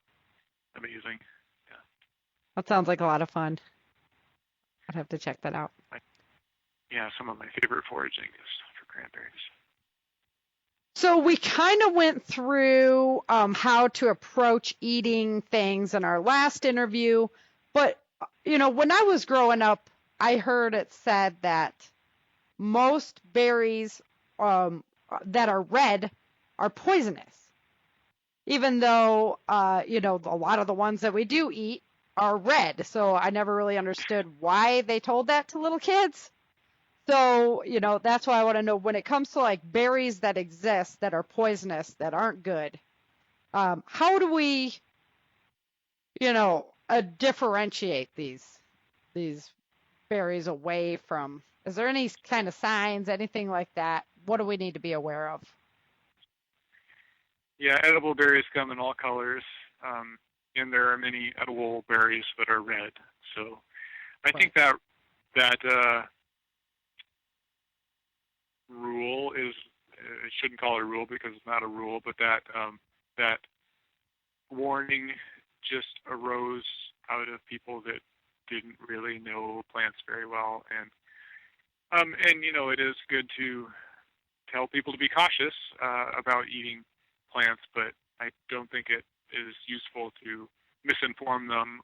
amazing. Yeah. That sounds like a lot of fun. I'd have to check that out. Yeah, some of my favorite foraging is for cranberries. So we kind of went through how to approach eating things in our last interview, but when I was growing up, I heard it said that most berries that are red are poisonous, even though a lot of the ones that we do eat are red. So I never really understood why they told that to little kids. So, that's why I want to know, when it comes to like berries that exist that are poisonous, that aren't good, how do we, differentiate these berries away from, is there any kind of signs, anything like that? What do we need to be aware of? Yeah, edible berries come in all colors, and there are many edible berries that are red. So I think that rule is, I shouldn't call it a rule because it's not a rule, but that warning just arose out of people that didn't really know plants very well, and it is good to tell people to be cautious about eating plants, but I don't think it is useful to misinform them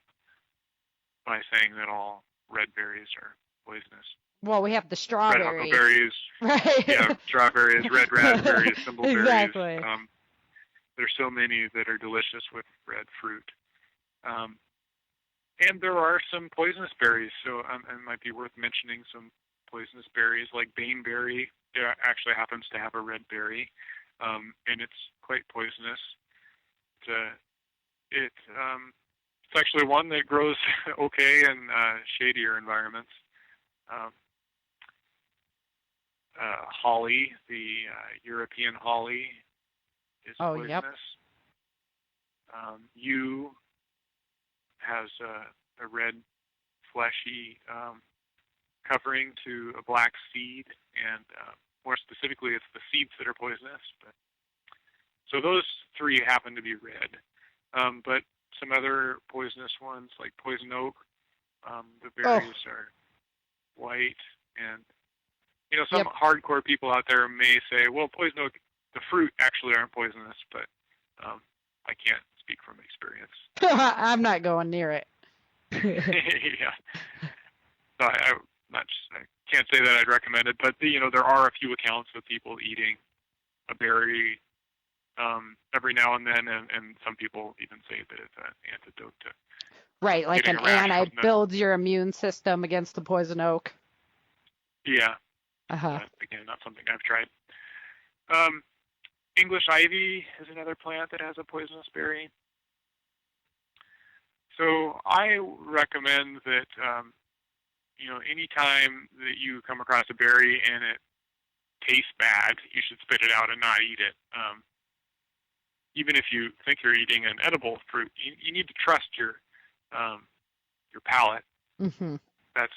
by saying that all red berries are poisonous. Well, we have the strawberry. Red huckleberries, right? Yeah, strawberries, red raspberries, thimbleberries. Exactly. There's so many that are delicious with red fruit. And there are some poisonous berries, so it might be worth mentioning some poisonous berries, like baneberry. It actually happens to have a red berry, and it's quite poisonous. It's actually one that grows okay in shadier environments. Holly, the European holly, is poisonous. Yep. Yew has a red, fleshy covering to a black seed, and more specifically, it's the seeds that are poisonous. So those three happen to be red. But some other poisonous ones, like poison oak, the berries are white, and some hardcore people out there may say, well, poison oak, the fruit actually aren't poisonous, but I can't speak from experience. I'm not going near it. Yeah. So I can't say that I'd recommend it, but there are a few accounts of people eating a berry every now and then, and some people even say that it's an antidote to right, like an builds your immune system against the poison oak. Yeah. Uh-huh. Again, not something I've tried. English ivy is another plant that has a poisonous berry. So I recommend that, anytime that you come across a berry and it tastes bad, you should spit it out and not eat it. Even if you think you're eating an edible fruit, you need to trust your palate. Mm-hmm. That's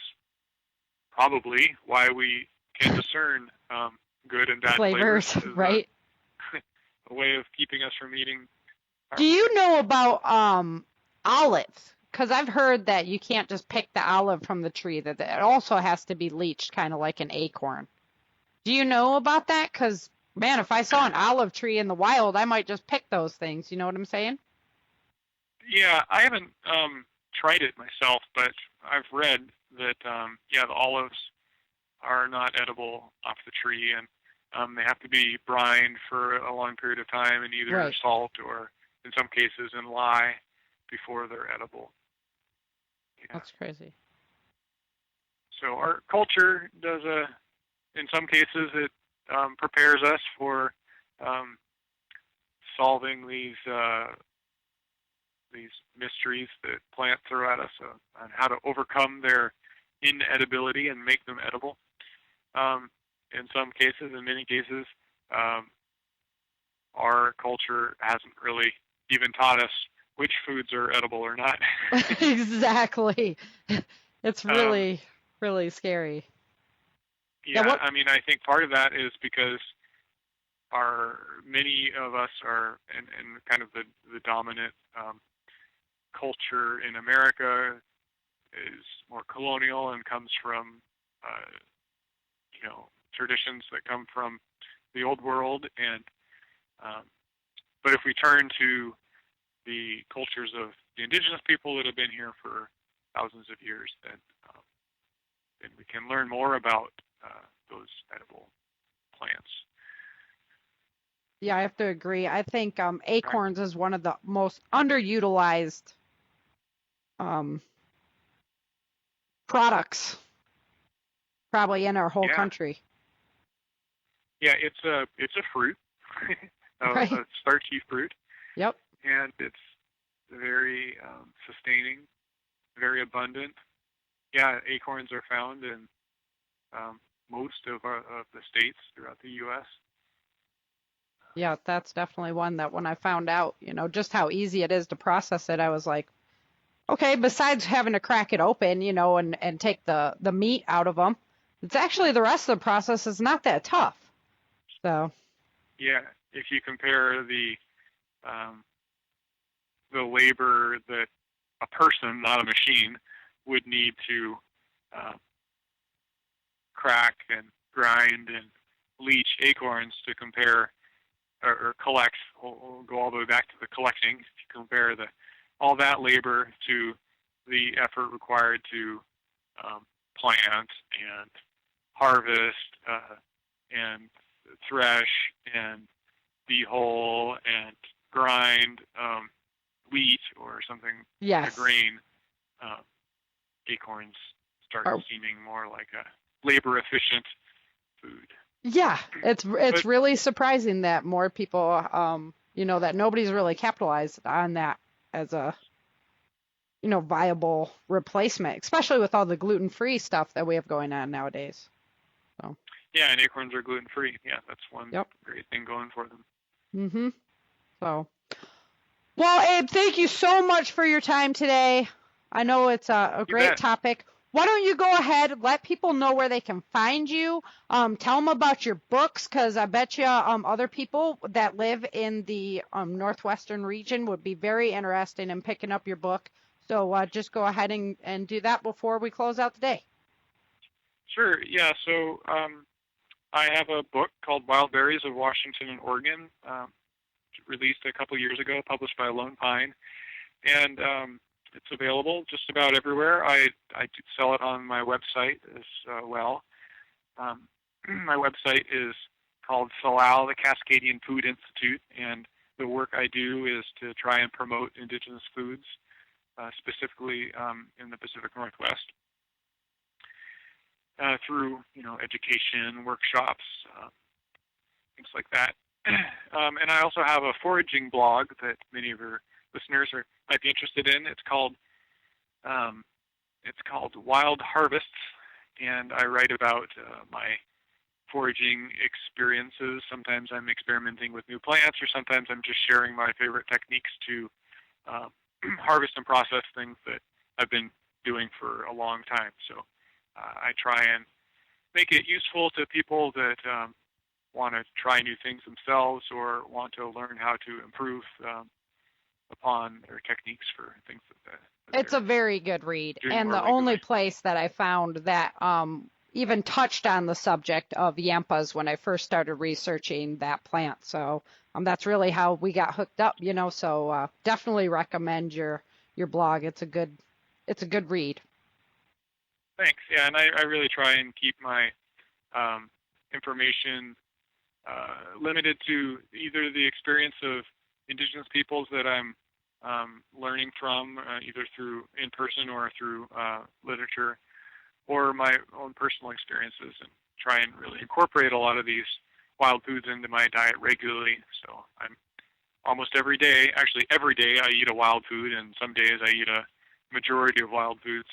probably why we can discern good and bad flavors, right? A way of keeping us from eating. Do you know about olives? Because I've heard that you can't just pick the olive from the tree, that it also has to be leached, kind of like an acorn. Do you know about that? Because, man, if I saw an olive tree in the wild, I might just pick those things. You know what I'm saying? Yeah, I haven't tried it myself, but I've read that, the olives are not edible off the tree, and they have to be brined for a long period of time in either salt or, in some cases, in lye before they're edible. Yeah. That's crazy. So our culture does in some cases, it prepares us for solving these mysteries that plants throw at us on how to overcome their inedibility and make them edible. In some cases, in many cases, our culture hasn't really even taught us which foods are edible or not. Exactly. It's really, really scary. Yeah, I mean, I think part of that is because many of us are in kind of the dominant culture in America is more colonial and comes from traditions that come from the old world, and but if we turn to the cultures of the indigenous people that have been here for thousands of years, then we can learn more about those edible plants. Yeah, I have to agree. I think acorns is one of the most underutilized products probably in our whole country. Yeah, it's a fruit, Right. a starchy fruit. Yep. And it's very sustaining, very abundant. Yeah, acorns are found in most of the states throughout the U.S. Yeah, that's definitely one that when I found out, just how easy it is to process it, I was like, okay, besides having to crack it open, and take the meat out of them, it's actually the rest of the process is not that tough. So. Yeah, if you compare the labor that a person, not a machine, would need to crack and grind and leach acorns to compare or collect, we'll go all the way back to the collecting, if you compare all that labor to the effort required to plant and harvest and thresh and de-hull and grind wheat or something, Yes. a grain, acorns start seeming more like a labor-efficient food. Yeah, it's really surprising that more people, that nobody's really capitalized on that as a, viable replacement, especially with all the gluten-free stuff that we have going on nowadays. So. Yeah, and acorns are gluten-free. Yeah, that's one great thing going for them. Mm-hmm. So. Well, Abe, thank you so much for your time today. I know it's a great topic. Why don't you go ahead, let people know where they can find you, tell them about your books, because I bet you other people that live in the northwestern region would be very interested in picking up your book. So just go ahead and do that before we close out the day. Sure, yeah. So I have a book called Wild Berries of Washington and Oregon, released a couple years ago, published by Lone Pine. And it's available just about everywhere. I sell it on my website as well. My website is called SALAL, the Cascadian Food Institute, and the work I do is to try and promote indigenous foods, specifically in the Pacific Northwest, through education, workshops, things like that. And I also have a foraging blog that many of your listeners might be interested in. It's called Wild Harvests, and I write about my foraging experiences. Sometimes I'm experimenting with new plants, or sometimes I'm just sharing my favorite techniques to harvest and process things that I've been doing for a long time. So I try and make it useful to people that want to try new things themselves or want to learn how to improve upon their techniques for things that it's a very good read, and the only place that I found that even touched on the subject of yampas when I first started researching that plant. So that's really how we got hooked up, so definitely recommend your blog. It's a good read. Thanks. Yeah, and I really try and keep my information limited to either the experience of indigenous peoples that I'm learning from, either through in person or through literature, or my own personal experiences, and try and really incorporate a lot of these wild foods into my diet regularly. So I'm almost every day I eat a wild food, and some days I eat a majority of wild foods.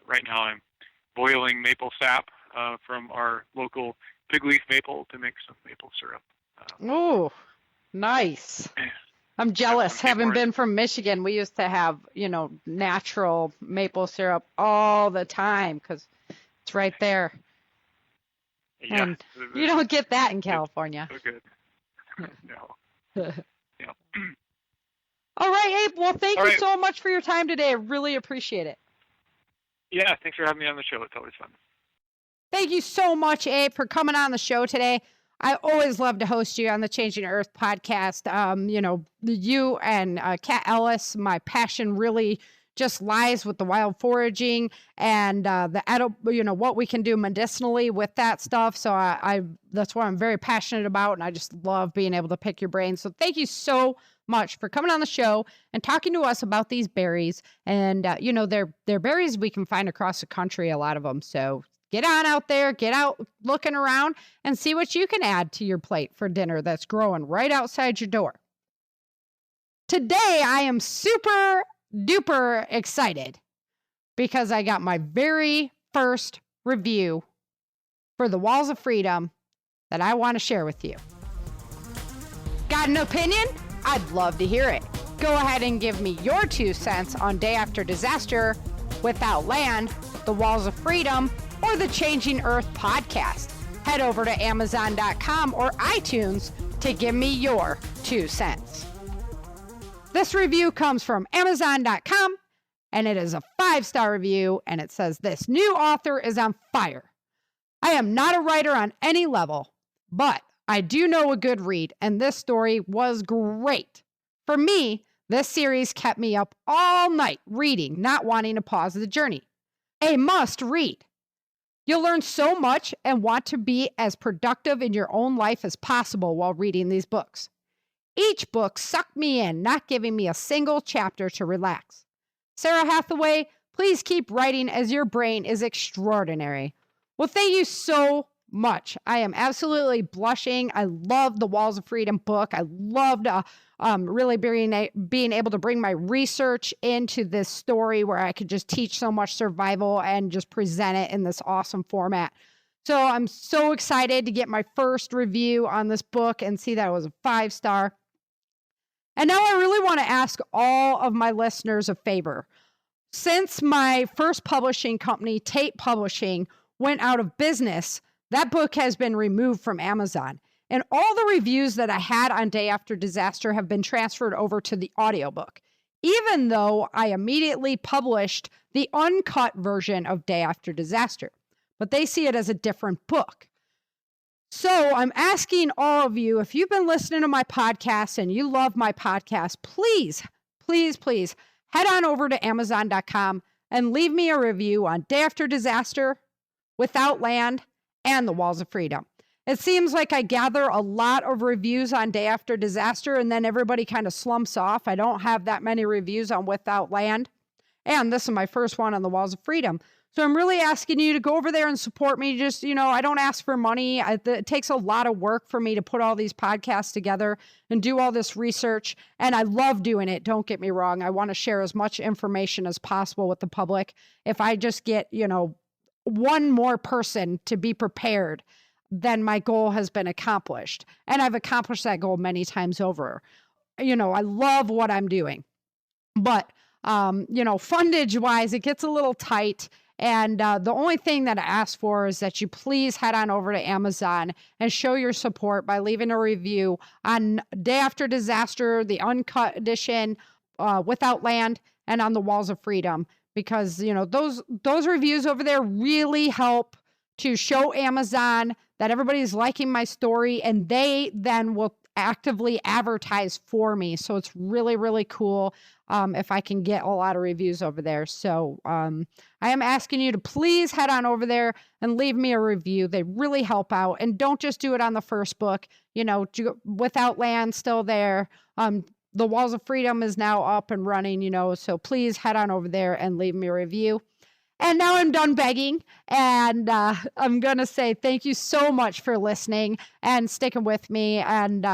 Right now I'm boiling maple sap from our local fig leaf maple to make some maple syrup. Ooh, Nice. I'm jealous. some Having more- been from Michigan, we used to have, natural maple syrup all the time because it's right there. Yeah, And you don't get that in California. so good. No. Yeah. All right, Abe. Well, thank All you right. so much for your time today. I really appreciate it. Yeah, thanks for having me on the show. It's always fun. Thank you so much, Abe, for coming on the show today. I always love to host you on the Changing Earth podcast. You and Kat Ellis, my passion really just lies with the wild foraging and what we can do medicinally with that stuff. So I that's what I'm very passionate about, and I just love being able to pick your brain. So thank you so much for coming on the show and talking to us about these berries. And they're berries we can find across the country, a lot of them. So get on out there, get out looking around, and see what you can add to your plate for dinner that's growing right outside your door. Today, I am super duper excited because I got my very first review for the Walls of Freedom that I want to share with you. Got an opinion? I'd love to hear it. Go ahead and give me your 2 cents on Day After Disaster, Without Land, the Walls of Freedom, or the Changing Earth podcast. Head over to Amazon.com or iTunes to give me your 2 cents. This review comes from Amazon.com, and it is a 5-star review, and it says, "This new author is on fire. I am not a writer on any level, but I do know a good read, and this story was great. For me, this series kept me up all night reading, not wanting to pause the journey. A must read. You'll learn so much and want to be as productive in your own life as possible while reading these books. Each book sucked me in, not giving me a single chapter to relax. Sarah Hathaway, please keep writing as your brain is extraordinary." Well, thank you so much. I am absolutely blushing. I love the Walls of Freedom book. I loved really being able to bring my research into this story where I could just teach so much survival and just present it in this awesome format. So I'm so excited to get my first review on this book and see that it was a 5-star. And now I really want to ask all of my listeners a favor. Since my first publishing company, Tate Publishing, went out of business, that book has been removed from Amazon. And all the reviews that I had on Day After Disaster have been transferred over to the audiobook, even though I immediately published the uncut version of Day After Disaster. But they see it as a different book. So I'm asking all of you, if you've been listening to my podcast and you love my podcast, please, please, please head on over to Amazon.com and leave me a review on Day After Disaster, Without Land, and the Walls of Freedom. It seems like I gather a lot of reviews on Day After Disaster and then everybody kind of slumps off. I don't have that many reviews on Without Land. And this is my first one on the Walls of Freedom. So I'm really asking you to go over there and support me. Just, I don't ask for money. It takes a lot of work for me to put all these podcasts together and do all this research. And I love doing it. Don't get me wrong. I want to share as much information as possible with the public. If I just get, one more person to be prepared, then my goal has been accomplished. And I've accomplished that goal many times over. I love what I'm doing. But, fundage wise, it gets a little tight. And the only thing that I ask for is that you please head on over to Amazon and show your support by leaving a review on Day After Disaster, the uncut edition, Without Land, and on the Walls of Freedom. Because, those reviews over there really help to show Amazon that everybody's liking my story, and they then will actively advertise for me. So it's really, really cool if I can get a lot of reviews over there. So I am asking you to please head on over there and leave me a review. They really help out. And don't just do it on the first book. Without Land still there. The Walls of Freedom is now up and running, so please head on over there and leave me a review. And now I'm done begging, and I'm going to say thank you so much for listening and sticking with me and,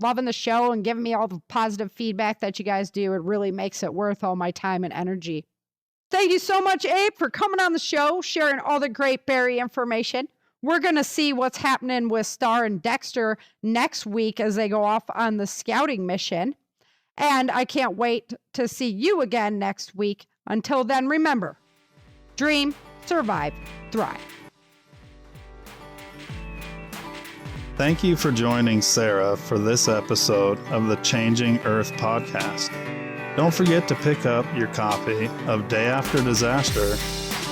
loving the show and giving me all the positive feedback that you guys do. It really makes it worth all my time and energy. Thank you so much, Abe, for coming on the show, sharing all the great berry information. We're going to see what's happening with Star and Dexter next week as they go off on the scouting mission. And I can't wait to see you again next week. Until then, remember, dream, survive, thrive. Thank you for joining Sarah for this episode of the Changing Earth podcast. Don't forget to pick up your copy of Day After Disaster,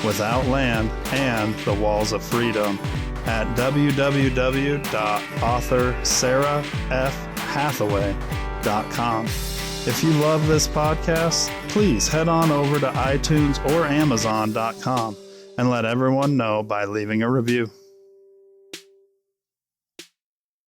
Without Land, and The Walls of Freedom at www.author.sarahfhathaway.com. If you love this podcast, please head on over to iTunes or Amazon.com and let everyone know by leaving a review.